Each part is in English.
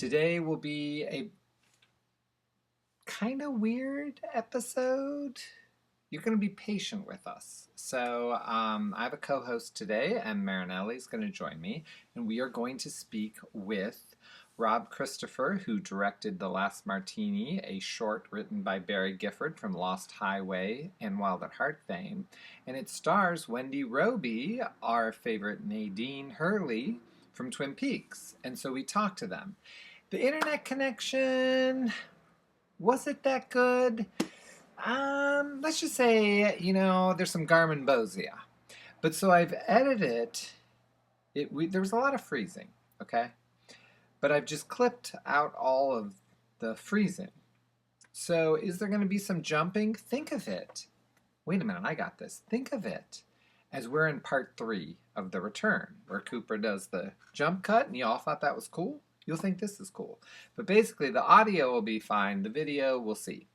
Today will be a kind of weird episode. You're going to be patient with us. I have a co-host today, and Marinelli is going to join me, and we are going to speak with Rob Christopher, who directed The Last Martini, a short written by Barry Gifford from Lost Highway and Wild at Heart fame. And it stars Wendy Robie, our favorite Nadine Hurley from Twin Peaks. And so we talked to them. The internet connection, was it that good? Let's just say, there's some Garmin Bozia. But so I've edited there was a lot of freezing, okay? But I've just clipped out all of the freezing. So is there going to be some jumping? Think of it. Wait a minute, I got this. Think of it as we're in part 3 of The Return, where Cooper does the jump cut, and you all thought that was cool. You'll think this is cool. But basically, the audio will be fine. The video, we'll see.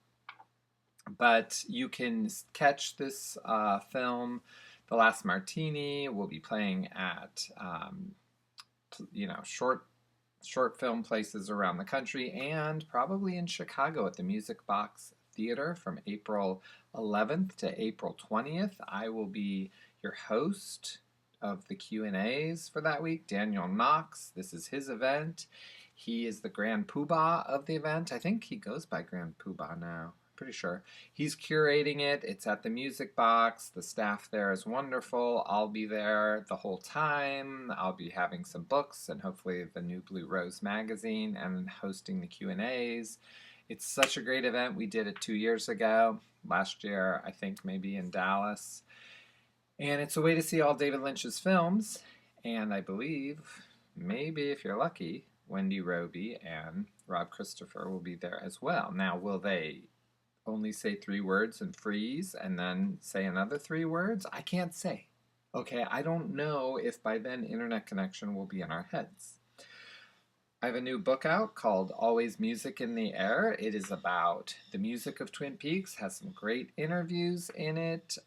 But you can catch this film, The Last Martini. We'll be playing at, short film places around the country and probably in Chicago at the Music Box Theater from April 11th to April 20th. I will be your host of the Q&As for that week. Daniel Knox, this is his event. He is the Grand Poobah of the event. I think he goes by Grand Poobah now. Pretty sure. He's curating it. It's at the Music Box. The staff there is wonderful. I'll be there the whole time. I'll be having some books and hopefully the new Blue Rose magazine and hosting the Q&As. It's such a great event. We did it 2 years ago. Last year, I think maybe in Dallas. And it's a way to see all David Lynch's films. And I believe, maybe if you're lucky, Wendy Robie and Rob Christopher will be there as well. Now, will they only say 3 words and freeze and then say another 3 words? I can't say. Okay, I don't know if by then internet connection will be in our heads. I have a new book out called Always Music in the Air. It is about the music of Twin Peaks, has some great interviews in it.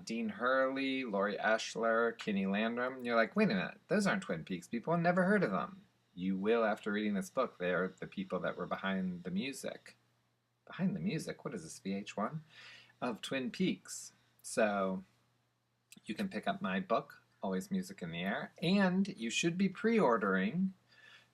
Dean Hurley, Laurie Eschler, Kenny Landrum. You're like, wait a minute, those aren't Twin Peaks people. I've never heard of them. You will after reading this book. They're the people that were behind the music. Behind the music? What is this, VH1? Of Twin Peaks. So you can pick up my book, Always Music in the Air, and you should be pre-ordering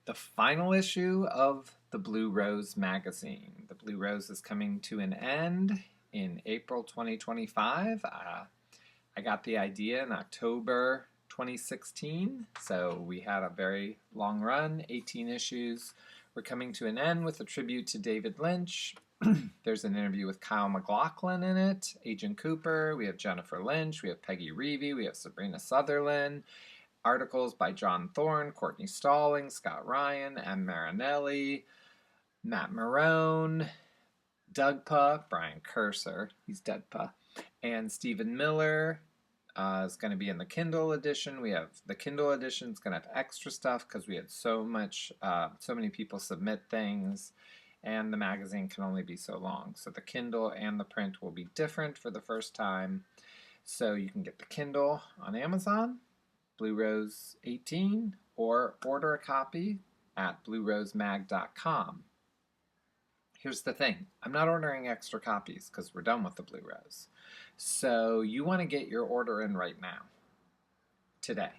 the final issue of the Blue Rose magazine. The Blue Rose is coming to an end in April 2025. I got the idea in October 2016, so we had a very long run, 18 issues. We're coming to an end with a tribute to David Lynch. There's an interview with Kyle MacLachlan in it, Agent Cooper, we have Jennifer Lynch, we have Peggy Reevey, we have Sabrina Sutherland, articles by John Thorne, Courtney Stalling, Scott Ryan, Em Marinelli, Matt Marone, Dougpa, Brian Cursor, he's Dougpa, and Stephen Miller is going to be in the Kindle edition. We have the Kindle edition is going to have extra stuff because we had so many people submit things. And the magazine can only be so long. So the Kindle and the print will be different for the first time. So you can get the Kindle on Amazon, Blue Rose 18, or order a copy at bluerosemag.com. Here's the thing. I'm not ordering extra copies because we're done with the Blue Rose. So you want to get your order in right now, today,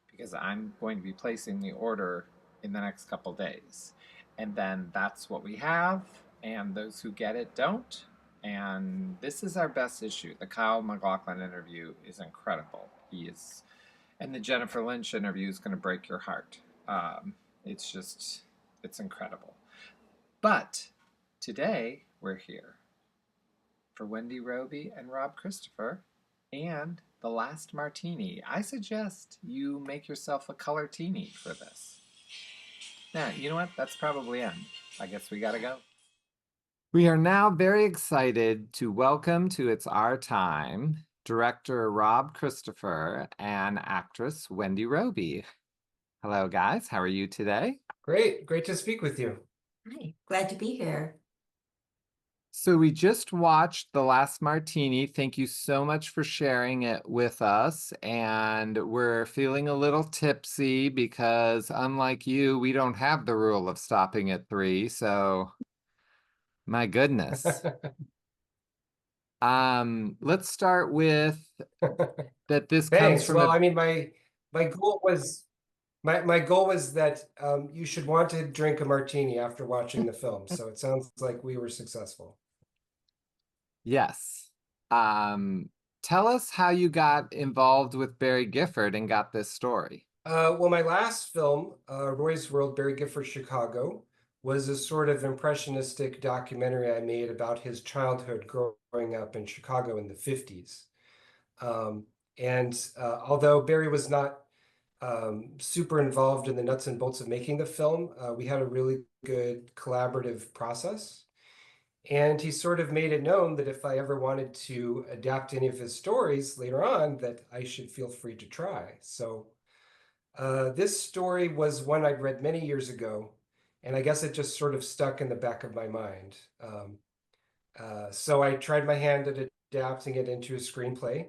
because I'm going to be placing the order in the next couple days. And then that's what we have, and those who get it don't. And this is our best issue. The Kyle MacLachlan interview is incredible. And the Jennifer Lynch interview is going to break your heart. It's incredible. But today we're here for Wendy Robie and Rob Christopher and The Last Martini. I suggest you make yourself a color-tini for this. Now, you know what? That's probably end. I guess we gotta go. We are now very excited to welcome to It's Our Time director Rob Christopher and actress Wendy Robie. Hello, guys. How are you today? Great to speak with you. Hi, glad to be here. So we just watched The Last Martini. Thank you so much for sharing it with us. And we're feeling a little tipsy because, unlike you, we don't have the rule of stopping at 3. So, my goodness. Let's start with that this comes Thanks. from Well, a I mean, my goal was my goal was that you should want to drink a martini after watching the film. So it sounds like we were successful. yes. Um, Tell us how you got involved with Barry Gifford and got this story. Well, my last film, Roy's World, Barry Gifford, Chicago, was a sort of impressionistic documentary I made about his childhood growing up in Chicago in the 50s. Um, and although Barry was not super involved in the nuts and bolts of making the film, we had a really good collaborative process. And he sort of made it known that if I ever wanted to adapt any of his stories later on, that I should feel free to try. So this story was one I'd read many years ago, and I guess it just sort of stuck in the back of my mind. So I tried my hand at adapting it into a screenplay.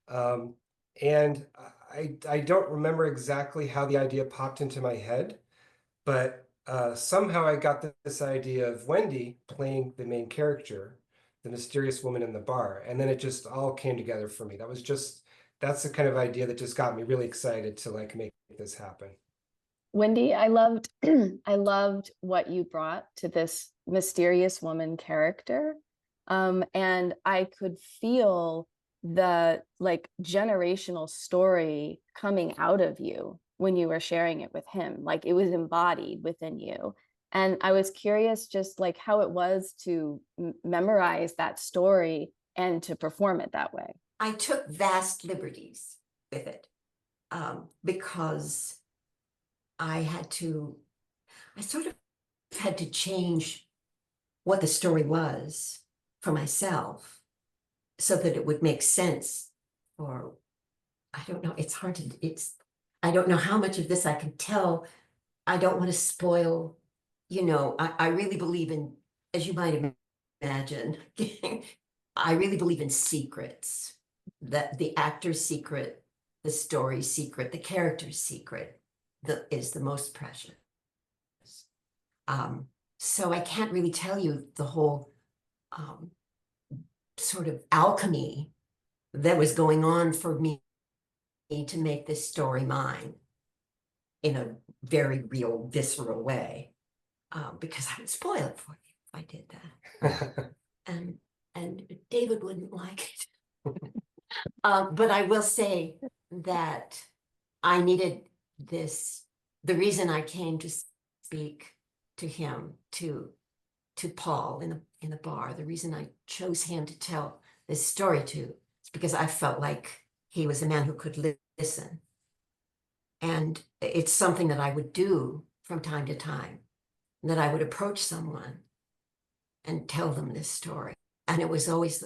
Um, and I don't remember exactly how the idea popped into my head, but somehow I got this idea of Wendy playing the main character, the mysterious woman in the bar. And then it just all came together for me. That's the kind of idea that just got me really excited to like make this happen. Wendy, I loved I loved what you brought to this mysterious woman character. And I could feel the like generational story coming out of you when you were sharing it with him. Like it was embodied within you. And I was curious just like how it was to memorize that story and to perform it that way. I took vast liberties with it because I sort of had to change what the story was for myself so that it would make sense. Or I don't know, I don't know how much of this I can tell. I don't want to spoil, I really believe in, as you might imagine, I really believe in secrets, that the actor's secret, the story's secret, the character's secret is the most precious. So I can't really tell you the whole sort of alchemy that was going on for me to make this story mine in a very real, visceral way, because I would spoil it for you if I did that. and David wouldn't like it. But I will say that I needed this. The reason I came to speak to him, to Paul in the bar, the reason I chose him to tell this story to, is because I felt like he was a man who could listen. And it's something that I would do from time to time, that I would approach someone and tell them this story. And it was always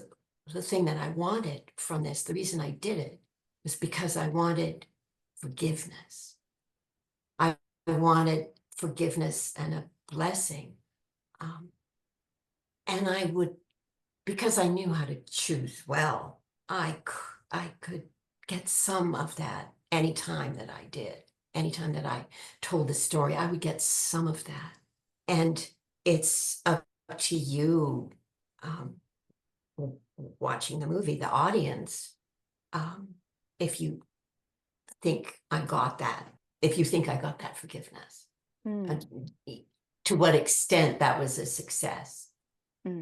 the thing that I wanted from this. The reason I did it was because I wanted forgiveness. I wanted forgiveness and a blessing. And I would, because I knew how to choose well, I could get some of that anytime that I did. Anytime that I told the story, I would get some of that. And it's up to you, watching the movie, the audience, if you think I got that, if you think I got that forgiveness, and to what extent that was a success.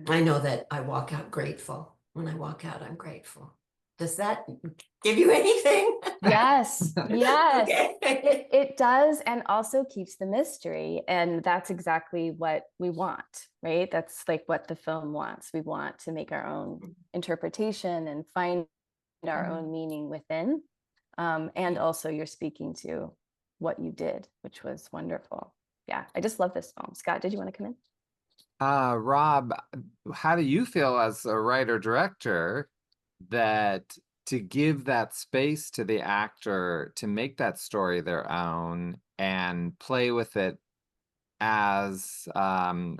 I know that I walk out grateful. When I walk out, I'm grateful. Does that give you anything? Yes, yes. Okay. It does, and also keeps the mystery. And that's exactly what we want, right? That's like what the film wants. We want to make our own interpretation and find our own meaning within. And also you're speaking to what you did, which was wonderful. Yeah, I just love this film. Scott, did you want to come in? Rob, how do you feel as a writer director that to give that space to the actor to make that story their own and play with it as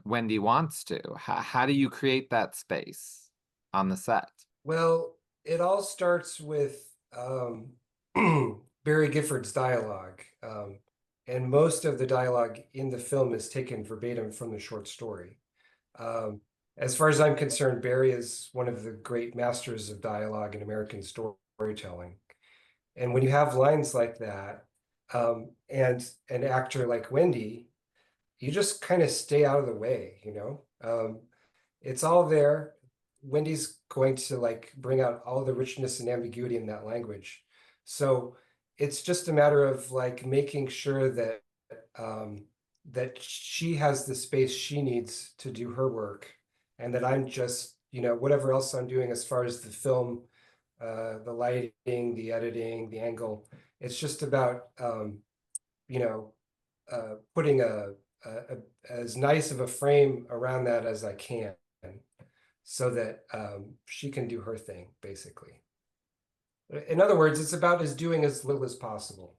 Wendy wants to? How do you create that space on the set? Well, it all starts with Barry Gifford's dialogue. And most of the dialogue in the film is taken verbatim from the short story. As far as I'm concerned, Barry is one of the great masters of dialogue in American storytelling. And when you have lines like that, and an actor like Wendy, you just kind of stay out of the way, you know? It's all there. Wendy's going to like bring out all the richness and ambiguity in that language. So it's just a matter of like making sure that that she has the space she needs to do her work, and that I'm just, you know, whatever else I'm doing as far as the film, the lighting, the editing, the angle. It's just about you know, putting as nice of a frame around that as I can, so that she can do her thing, basically. In other words, it's about doing as little as possible.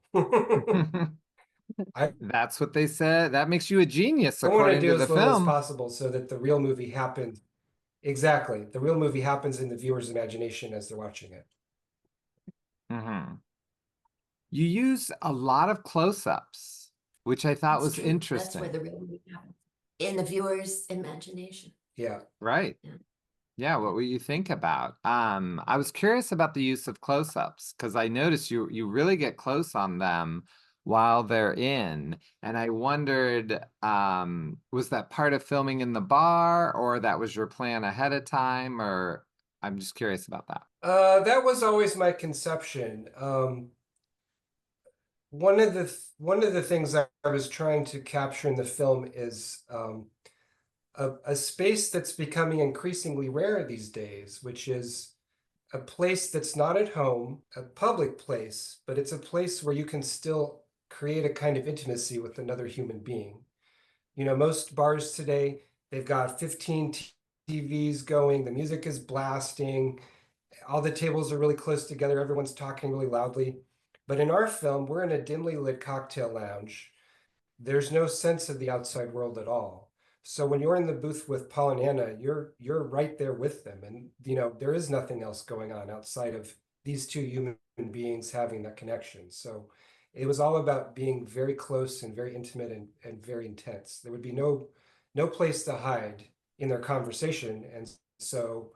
I That's what they said. That makes you a genius, want to according do to the as little as film. possible so that the real movie happens. Exactly. The real movie happens in the viewer's imagination as they're watching it. Mm-hmm. You use a lot of close-ups, which I thought That's was true. That's where interesting. the real movie happens. In the viewer's imagination. Yeah. Right. Yeah. Yeah, what will you think about? I was curious about the use of close-ups because I noticed you really get close on them while they're in, and I wondered, was that part of filming in the bar, or that was your plan ahead of time, or I'm just curious about that. That was always my conception. One of the things I was trying to capture in the film is a space that's becoming increasingly rare these days, which is a place that's not at home, a public place, but it's a place where you can still create a kind of intimacy with another human being. You know, most bars today, they've got 15 TVs going, the music is blasting, all the tables are really close together, everyone's talking really loudly. But in our film, we're in a dimly lit cocktail lounge. There's no sense of the outside world at all. So when you're in the booth with Paul and Anna, you're right there with them, and you know there is nothing else going on outside of these two human beings having that connection. So it was all about being very close and very intimate and very intense. There would be no place to hide in their conversation, and so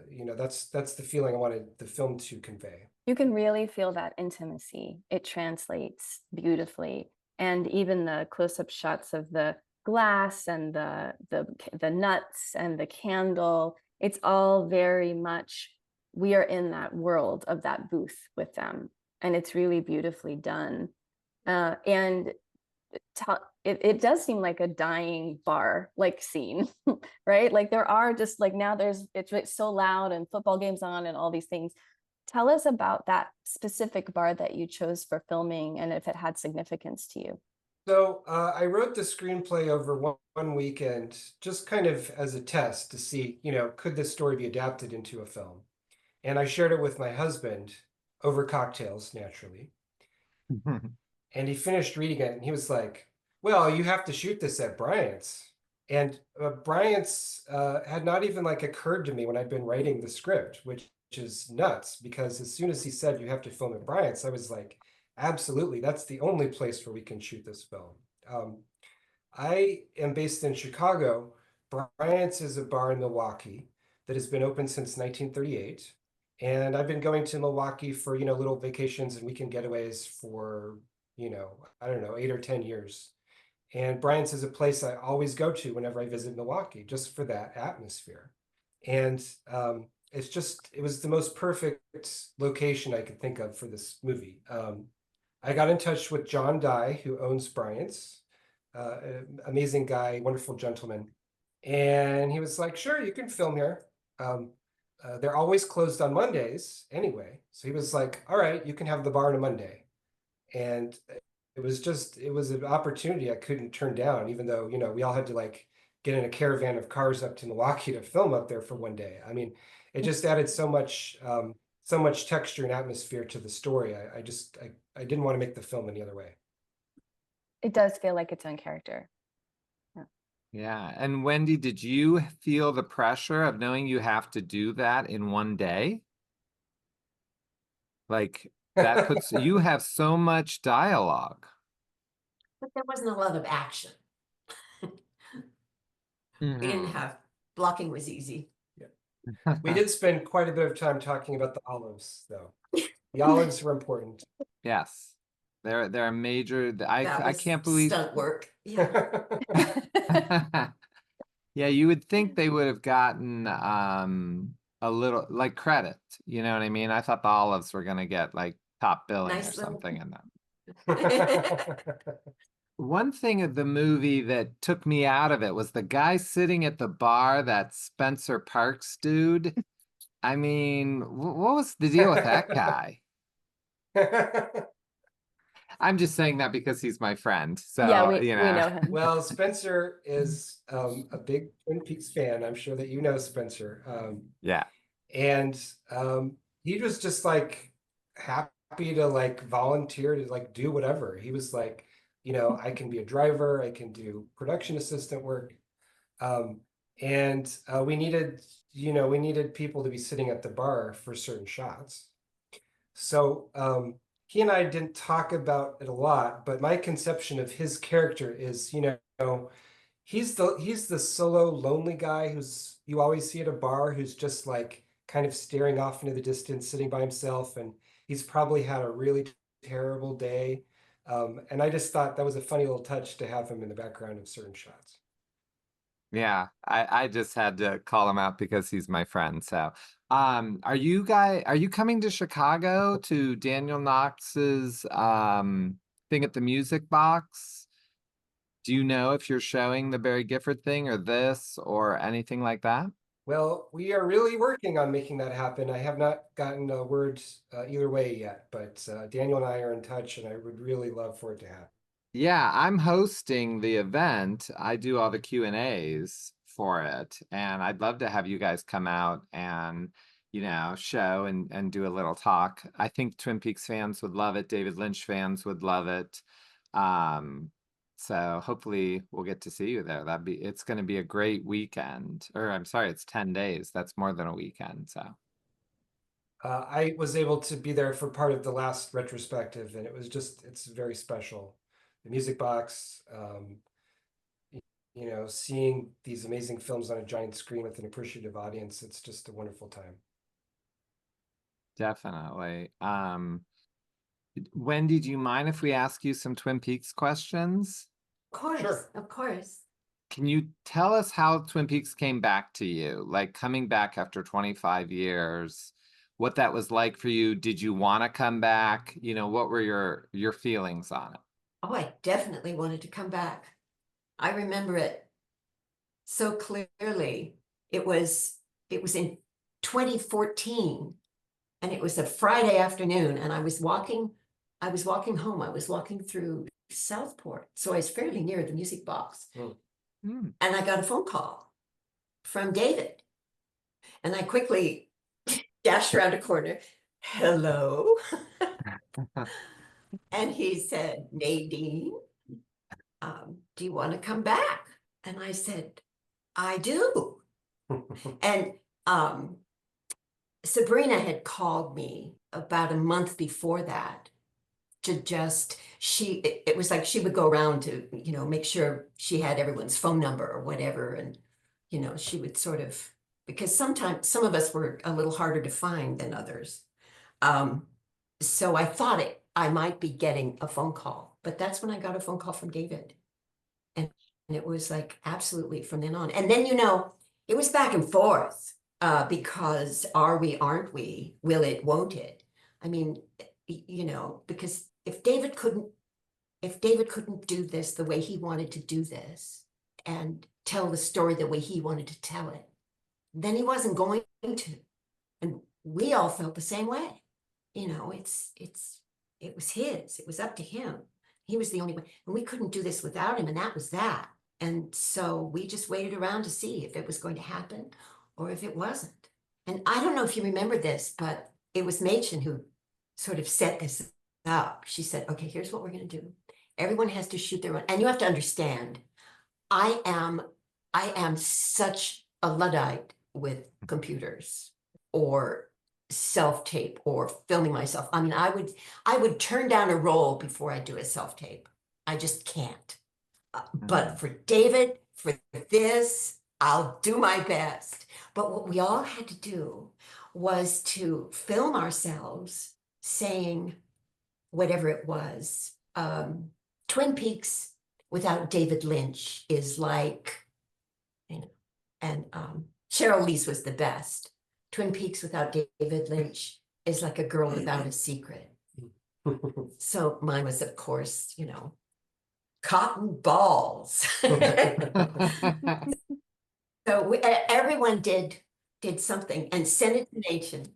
you know that's the feeling I wanted the film to convey. You can really feel that intimacy. It translates beautifully. And even the close-up shots of the glass and the nuts and the candle, it's all very much, we are in that world of that booth with them. And it's really beautifully done. And it does seem like a dying bar like scene, right? Like there are just like now it's so loud and football games on and all these things. Tell us about that specific bar that you chose for filming and if it had significance to you. So I wrote the screenplay over one weekend, just kind of as a test to see, you know, could this story be adapted into a film? And I shared it with my husband over cocktails, naturally. And he finished reading it and he was like, well, you have to shoot this at Bryant's. And Bryant's had not even like occurred to me when I'd been writing the script, which is nuts because as soon as he said you have to film at Bryant's, I was like, absolutely, that's the only place where we can shoot this film. I am based in Chicago. Bryant's is a bar in Milwaukee that has been open since 1938. And I've been going to Milwaukee for, you know, little vacations and weekend getaways for, you know, I don't know, 8 or 10 years. And Bryant's is a place I always go to whenever I visit Milwaukee, just for that atmosphere. And it was the most perfect location I could think of for this movie. I got in touch with John Dye, who owns Bryant's, amazing guy, wonderful gentleman. And he was like, sure, you can film here. They're always closed on Mondays anyway. So he was like, all right, you can have the bar on a Monday. And it was an opportunity I couldn't turn down, even though, you know, we all had to like get in a caravan of cars up to Milwaukee to film up there for one day. I mean, it just added so much texture and atmosphere to the story. I didn't want to make the film any other way. It does feel like its own character. Yeah. And Wendy, did you feel the pressure of knowing you have to do that in one day? Like that puts you have so much dialogue. But there wasn't a lot of action. We didn't Mhm. have, blocking was easy. We did spend quite a bit of time talking about the olives, though. The olives were important. Yes. They're a major That I was can't believe stunt work. Yeah. yeah, you would think they would have gotten a little like credit, you know what I mean? I thought the olives were gonna get like top billing or Nice little. something in them. One thing of the movie that took me out of it was the guy sitting at the bar, that Spencer Parks dude. I mean, what was the deal with that guy? I'm just saying that because he's my friend. Yeah, So, we know him. Well, Spencer is a big Twin Peaks fan. I'm sure that you know Spencer. Yeah. And he was just like happy to like volunteer to like do whatever. He was like, I can be a driver, I can do production assistant work. Um, and we needed people to be sitting at the bar for certain shots. So he and I didn't talk about it a lot, but my conception of his character is, he's the solo lonely guy who's you always see at a bar who's just like kind of staring off into the distance, sitting by himself, and he's probably had a really terrible day. And I just thought that was a funny little touch to have him in the background of certain shots. Yeah, I just had to call him out because he's my friend. So, are you coming to Chicago to Daniel Knox's thing at the Music Box? Do you know if you're showing the Barry Gifford thing or this or anything like that? Well, we are really working on making that happen. I have not gotten a word either way yet, but Daniel and I are in touch, and I would really love for it to happen. Yeah, I'm hosting the event. I do all the Q&As for it, and I'd love to have you guys come out and, show and do a little talk. I think Twin Peaks fans would love it. David Lynch fans would love it. Um, so hopefully we'll get to see you there. It's going to be a great weekend. Or I'm sorry, it's 10 days. That's more than a weekend, so. I was able to be there for part of the last retrospective, and it's very special. The Music Box, seeing these amazing films on a giant screen with an appreciative audience, it's just a wonderful time. Definitely. Wendy, do you mind if we ask you some Twin Peaks questions? Of course, Sure. of course. Can you tell us how Twin Peaks came back to you? Like coming back after 25 years, what that was like for you? Did you want to come back? What were your feelings on it? Oh, I definitely wanted to come back. I remember it so clearly. It was in 2014, and it was a Friday afternoon, and I was walking home. I was walking through Southport, so I was fairly near the Music Box. Hmm. And I got a phone call from David, and I quickly dashed around a corner. Hello. And he said, Nadine, do you want to come back? And I said, I do. And Sabrina had called me about a month before that to it was like she would go around to, make sure she had everyone's phone number or whatever. And, she would sort of, because sometimes some of us were a little harder to find than others. So I thought I might be getting a phone call, but that's when I got a phone call from David. And it was like, absolutely from then on. And then, it was back and forth because are we, aren't we? Will it, won't it? I mean, because if David couldn't do this the way he wanted to do this and tell the story the way he wanted to tell it, then he wasn't going to. And we all felt the same way. It was his, it was up to him. He was the only one, and we couldn't do this without him, and that was that. And so we just waited around to see if it was going to happen or if it wasn't. And I don't know if you remember this, but it was Machen who sort of set this up. She said, okay, here's what we're going to do. Everyone has to shoot their own. And you have to understand, I am I am such a Luddite with computers or self-tape or filming myself. I mean, I would turn down a role before I do a self-tape. I just can't. But for David, for this, I'll do my best. But what we all had to do was to film ourselves saying whatever it was. Twin Peaks without David Lynch is like, you know, and Cheryl Lee's was the best. Twin Peaks without David Lynch is like a girl without a secret. So mine was, of course, you know, cotton balls. So everyone did something and sent it to Nation,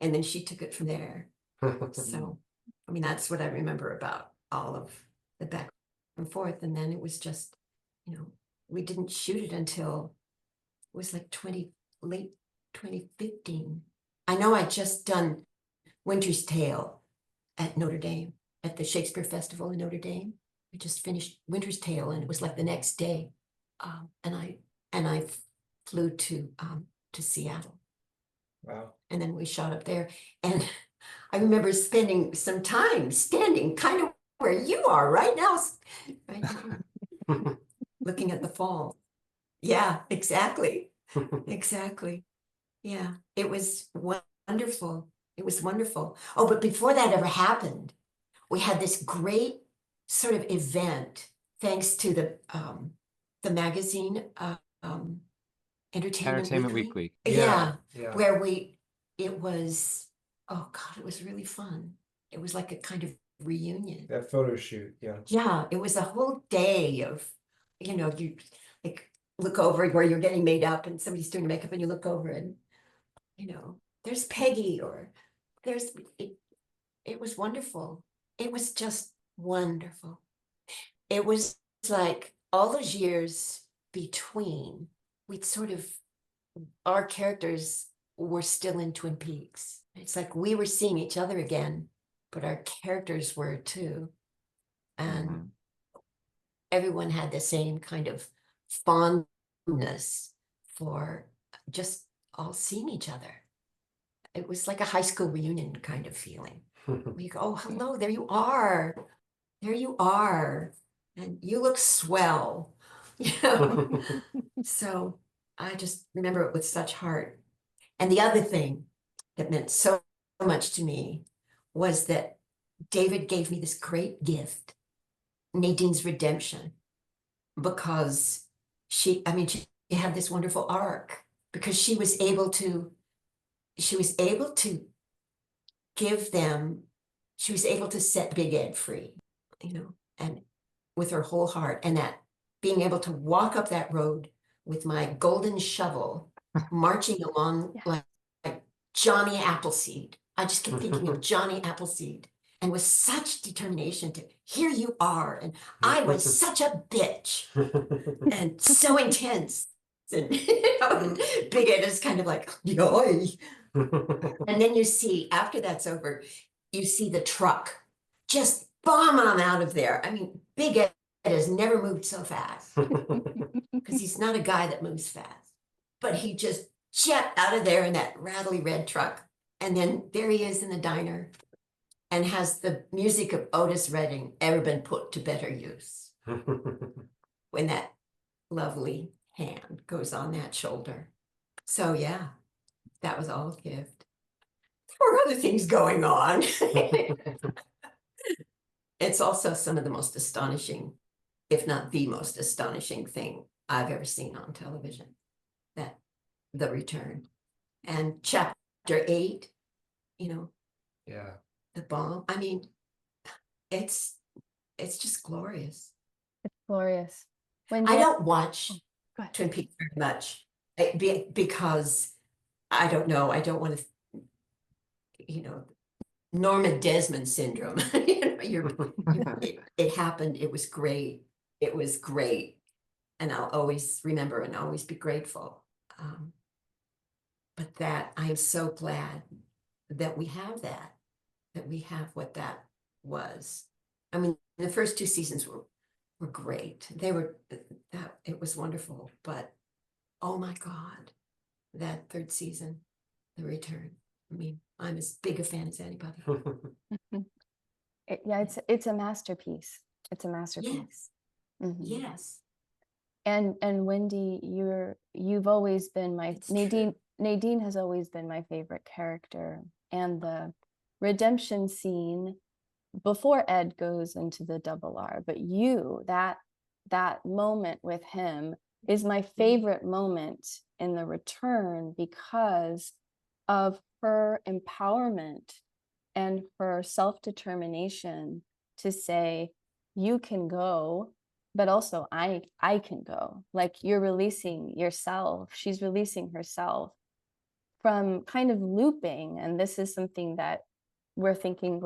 and then she took it from there. So, I mean, that's what I remember about all of the back and forth. And then it was just, you know, we didn't shoot it until it was like late 2015. I know I just done Winter's Tale at Notre Dame, at the Shakespeare Festival in Notre Dame. We just finished Winter's Tale, and it was like the next day. And I flew to Seattle. Wow. And then we shot up there. And I remember spending some time standing kind of where you are right now, looking at the fall. Yeah, exactly. Exactly. Yeah, it was wonderful. It was wonderful. Oh, but before that ever happened, we had this great sort of event, thanks to the magazine, Entertainment Weekly. Yeah, Yeah. where it was, oh God, it was really fun. It was like a kind of reunion. That photo shoot, yeah. Yeah, it was a whole day of, you know, you like look over where you're getting made up and somebody's doing makeup and you look over and, you know, there's Peggy or there's, it was wonderful. It was just wonderful. It was like all those years between, we'd sort of, our characters were still in Twin Peaks. It's like we were seeing each other again, but our characters were too. And everyone had the same kind of fondness for just all seeing each other. It was like a high school reunion kind of feeling. We go, oh, hello, there you are. There you are. And you look swell. You know? So I just remember it with such heart. And the other thing that meant so much to me was that David gave me this great gift, Nadine's redemption, because she had this wonderful arc because she was able to give them, she was able to set Big Ed free, you know, and with her whole heart, and that being able to walk up that road with my golden shovel, marching along like Johnny Appleseed. I just kept thinking of Johnny Appleseed, and with such determination to, here you are, and I was such a bitch, and so intense, and you know, Big Ed is kind of like, yoy. And then you see, after that's over, you see the truck just bomb on out of there. I mean, Big Ed has never moved so fast because he's not a guy that moves fast, but he just jet out of there in that rattly red truck. And then there he is in the diner, and has the music of Otis Redding ever been put to better use when that lovely hand goes on that shoulder. So yeah, that was all a gift. There were other things going on. It's also some of the most astonishing, if not the most astonishing thing I've ever seen on television, that the return. And chapter 8, you know, Yeah. the bomb. I mean, it's just glorious. It's glorious. I don't watch go ahead. Twin Peaks very much because I don't know. I don't want to, you know, Norma Desmond syndrome. You know, it happened. It was great. It was great. And I'll always remember and always be grateful. But that I am so glad that we have that we have what that was. I mean, the first 2 seasons were great. They were, that it was wonderful, but oh my God, that third season, The Return. I mean, I'm as big a fan as anybody. Yeah, it's a masterpiece. It's a Yeah. masterpiece. Mhm. Yes, And Wendy, you've always been my it's true. Nadine has always been my favorite character. And the redemption scene before Ed goes into the double R, but that moment with him is my favorite moment in The Return because of her empowerment and her self-determination to say, you can go, but also I can go. Like, you're releasing yourself. She's releasing herself from kind of looping. And this is something that we're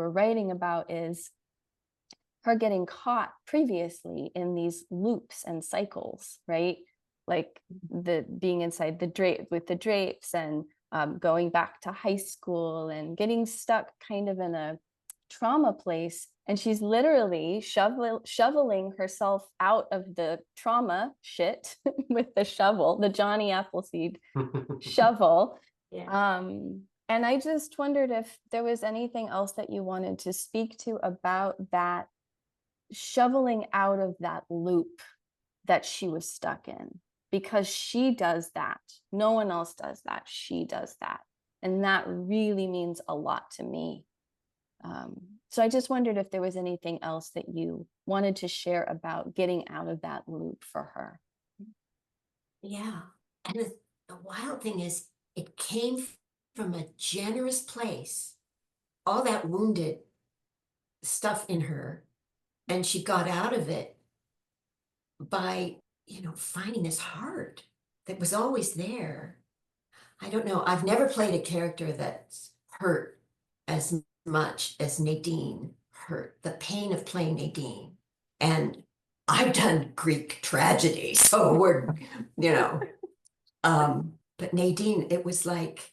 writing about, is her getting caught previously in these loops and cycles, right? Like the being inside the drape with the drapes, and going back to high school and getting stuck kind of in a trauma place. And she's literally shoveling herself out of the trauma shit with the shovel, the Johnny Appleseed shovel. Yeah. And I just wondered if there was anything else that you wanted to speak to about that shoveling out of that loop that she was stuck in, because she does that. No one else does that. She does that. And that really means a lot to me. So I just wondered if there was anything else that you wanted to share about getting out of that loop for her. Yeah. And the wild thing is, it came from a generous place, all that wounded stuff in her, and she got out of it by, finding this heart that was always there. I don't know. I've never played a character that's hurt as much as Nadine hurt. The pain of playing Nadine. And I've done Greek tragedy, so you know, but Nadine, it was like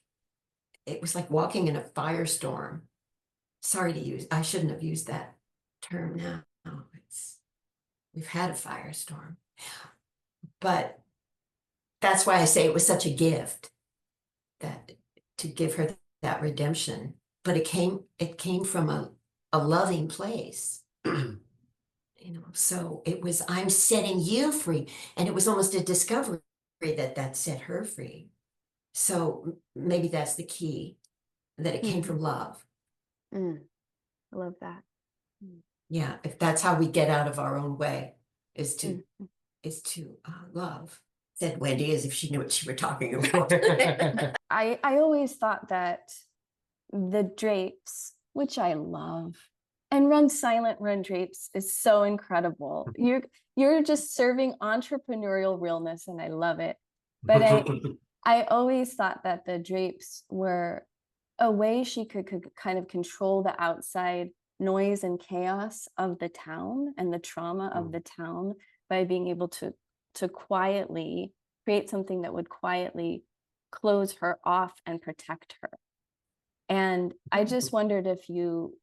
walking in a firestorm. Sorry I shouldn't have used that term now. We've had a firestorm. But that's why I say it was such a gift, that to give her that redemption. But it came from a loving place. So it was, I'm setting you free. And it was almost a discovery that set her free. So maybe that's the key, that it came from love. I love that. Yeah, if that's how we get out of our own way, is to love. Said Wendy as if she knew what you were talking about. I always thought that the drapes, which I love, and Run Silent, Run Drapes is so incredible. You're just serving entrepreneurial realness, and I love it. But I always thought that the drapes were a way she could kind of control the outside noise and chaos of the town and the trauma of the town, by being able to quietly create something that would quietly close her off and protect her. And I just wondered if you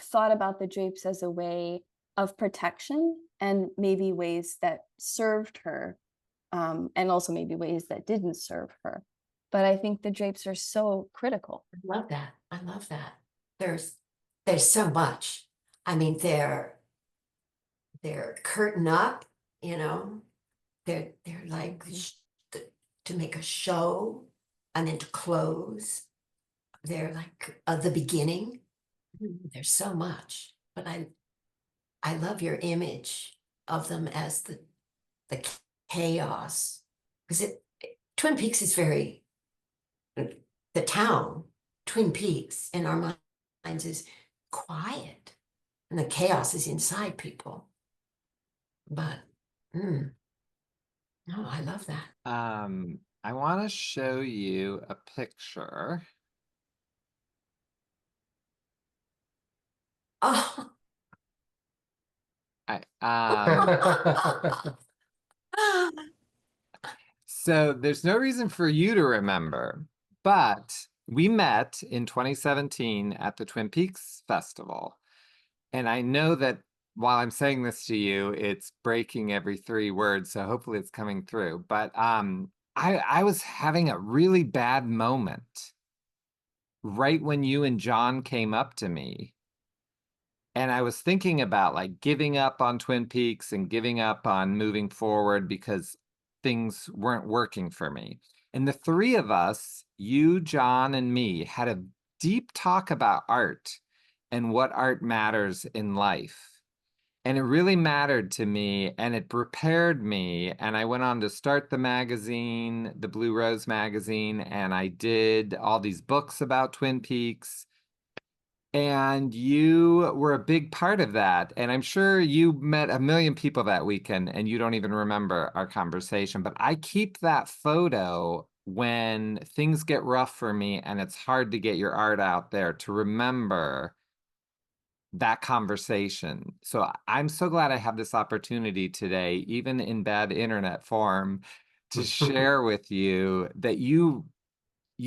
thought about the drapes as a way of protection, and maybe ways that served her, and also maybe ways that didn't serve her. But I think the drapes are so critical. I love that. I love that. There's so much. I mean, they're curtain up, they're like to make a show, and then to close. They're like the beginning. There's so much, but I love your image of them as the chaos, because Twin Peaks is very, the town, Twin Peaks in our minds is quiet, and the chaos is inside people. But no, I love that. I want to show you a picture. Oh. So there's no reason for you to remember, but we met in 2017 at the Twin Peaks Festival. And I know that while I'm saying this to you, it's breaking every 3 words, so hopefully it's coming through. But I was having a really bad moment right when you and John came up to me. And I was thinking about like giving up on Twin Peaks and giving up on moving forward because things weren't working for me. And the three of us, you, John, and me, had a deep talk about art and what art matters in life. And it really mattered to me and it prepared me. And I went on to start the magazine, the Blue Rose magazine, and I did all these books about Twin Peaks. And you were a big part of that. And I'm sure you met a million people that weekend and you don't even remember our conversation. But I keep that photo when things get rough for me and it's hard to get your art out there to remember that conversation. So I'm so glad I have this opportunity today, even in bad internet form, to share with you that you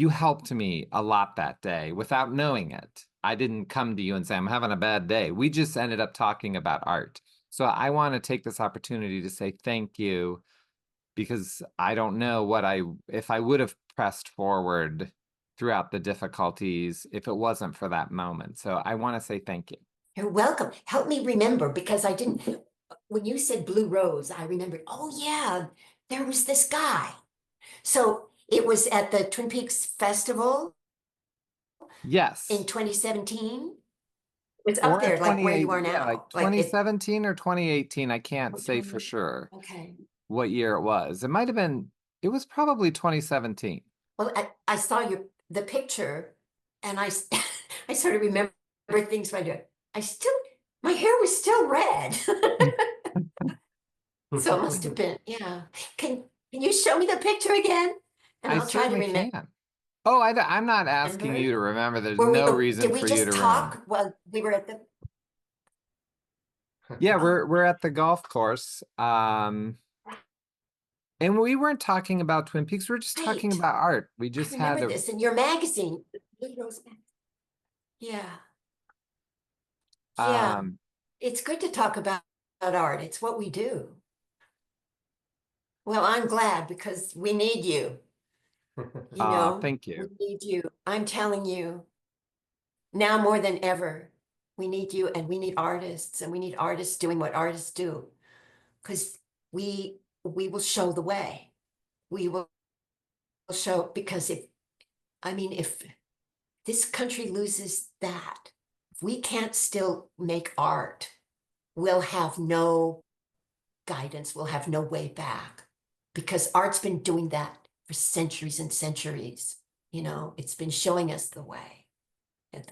helped me a lot that day without knowing it. I didn't come to you and say, I'm having a bad day. We just ended up talking about art. So I want to take this opportunity to say thank you because I don't know if I would have pressed forward throughout the difficulties if it wasn't for that moment. So I want to say thank you. You're welcome. Help me remember because I didn't, when you said Blue Rose, I remembered, oh yeah, there was this guy. So it was at the Twin Peaks Festival Yes. in 2017. It's up Or there, like where 28, you are yeah, like now. Like it, 2017 or 2018. I can't oh, say for 20 sure okay. what year it was. It might have been, it was probably 2017. Well, I saw the picture and I sort of remember things when my hair was still red. So it must have been, yeah. Can you show me the picture again? And I I'll try to certainly remember. can. Oh, I'm not asking you to remember. There's Were we, no reason did we for you just to remember. talk while we were at the, Yeah, Oh. we're at the golf course. And we weren't talking about Twin Peaks. We were just talking Right. about art. We I just had remember a this in your magazine. Blue Rose Mag- Yeah, yeah. um It's good to talk about art. It's what we do. Well, I'm glad because we need you. You know, thank we you. need you. I'm telling you, now more than ever, we need you and we need artists and we need artists doing what artists do. Because we will show the way. We will show because if this country loses that, if we can't still make art, we'll have no guidance, we'll have no way back. Because art's been doing that for centuries and centuries. You know, it's been showing us the way. And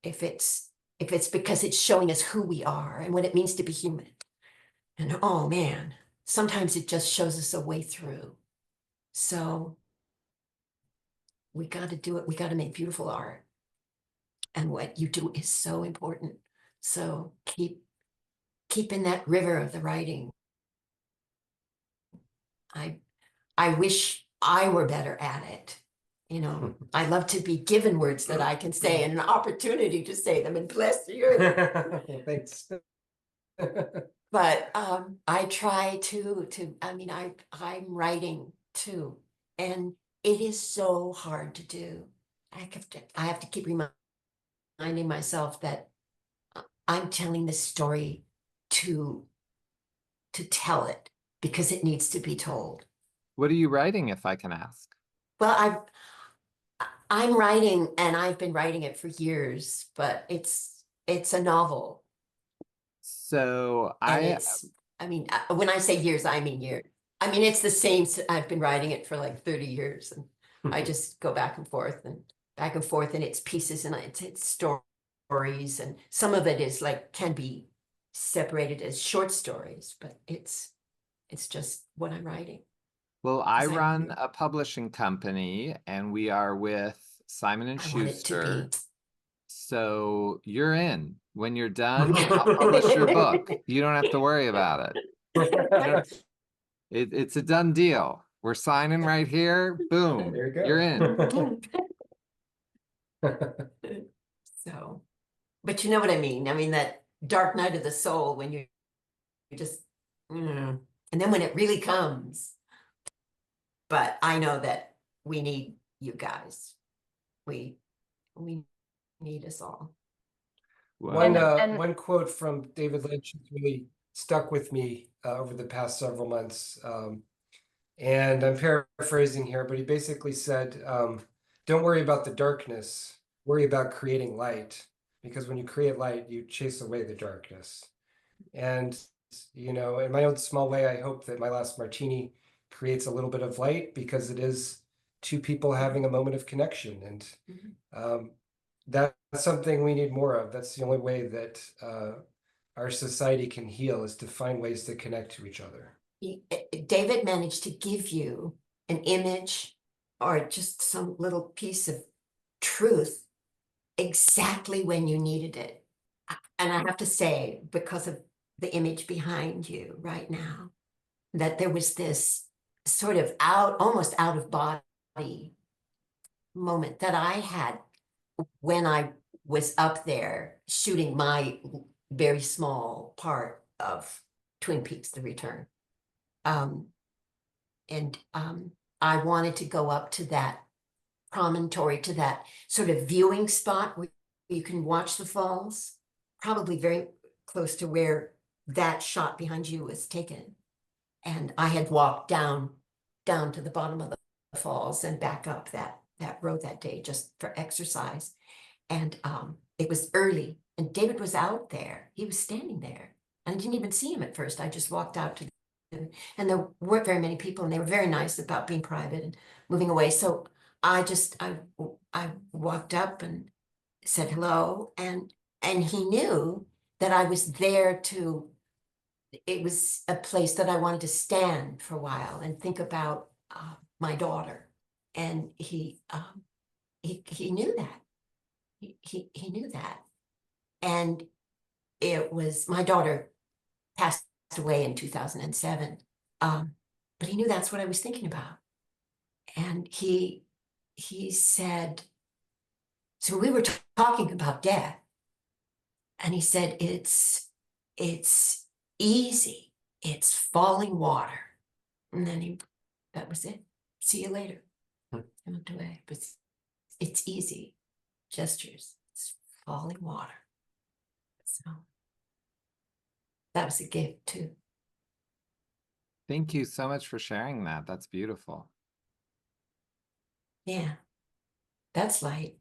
if it's because it's showing us who we are and what it means to be human. And oh man, sometimes it just shows us a way through. So we got to do it. We got to make beautiful art. And what you do is so important. So keep in that river of the writing. I wish I were better at it. You know, I love to be given words that I can say and an opportunity to say them, and bless you. Thanks. But I try I'm writing too, and it is so hard to do. I have to keep reminding myself that I'm telling this story to tell it because it needs to be told. What are you writing, if I can ask? Well, I'm writing, and I've been writing it for years, but it's a novel, So and when I say years, I mean years. I mean, it's the same. I've been writing it for like 30 years, and I just go back and forth and back and forth, and it's pieces and it's stories, and some of it is like can be separated as short stories, but it's just what I'm writing. Well, I 'Cause run a publishing company and we are with Simon and I want it to Schuster. be. So you're in. When you're done, I'll publish your book. You don't have to worry about it. It's a done deal. We're signing right here. Boom. There you go. You're in. So, but you know what I mean? I mean, that dark night of the soul when you just, and then when it really comes, but I know that we need you guys. We need us all. One quote from David Lynch has really stuck with me over the past several months. And I'm paraphrasing here, but he basically said, don't worry about the darkness, worry about creating light. Because when you create light, you chase away the darkness. And, you know, in my own small way, I hope that My Last Martini creates a little bit of light, because it is two people having a moment of connection. And that's something we need more of. That's the only way that our society can heal, is to find ways to connect to each other. David managed to give you an image or just some little piece of truth exactly when you needed it. And I have to say, because of the image behind you right now, that there was this sort of almost out of body moment that I had when I was up there shooting my very small part of Twin Peaks: The Return. I wanted to go up to that promontory, to that sort of viewing spot where you can watch the falls, probably very close to where that shot behind you was taken. And I had walked down to the bottom of the falls and back up that road that day just for exercise. And it was early, and David was out there. He was standing there. I didn't even see him at first. I just walked out to them, and there weren't very many people, and they were very nice about being private and moving away. So I walked up and said hello, and he knew that I was there to. It was a place that I wanted to stand for a while and think about my daughter, and he knew that. He knew that. And it was, my daughter passed away in 2007. But he knew that's what I was thinking about. And he said, so we were talking about death. And he said, it's easy. It's falling water. And then that was it. See you later. I went away. But it's easy. Gestures. It's falling water. So that was a gift too. Thank you so much for sharing that. That's beautiful. Yeah, that's light.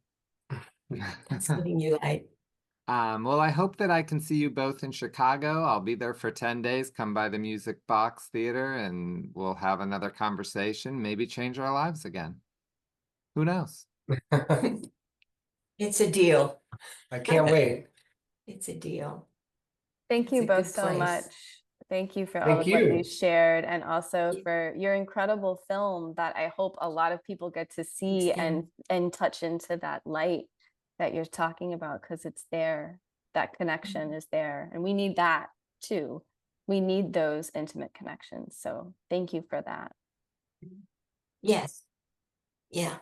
That's giving you light. Well, I hope that I can see you both in Chicago. I'll be there for 10 days. Come by the Music Box Theater and we'll have another conversation, maybe change our lives again. Who knows? It's a deal. I can't wait. It's a deal. Thank It's you a both good so place. much. Thank you for all Thank of what you you. shared, and also for your incredible film that I hope a lot of people get to see Thanks, and touch into that light that you're talking about, because it's there. That connection is there, and we need that too. We need those intimate connections. So thank you for that. Yes. Yeah.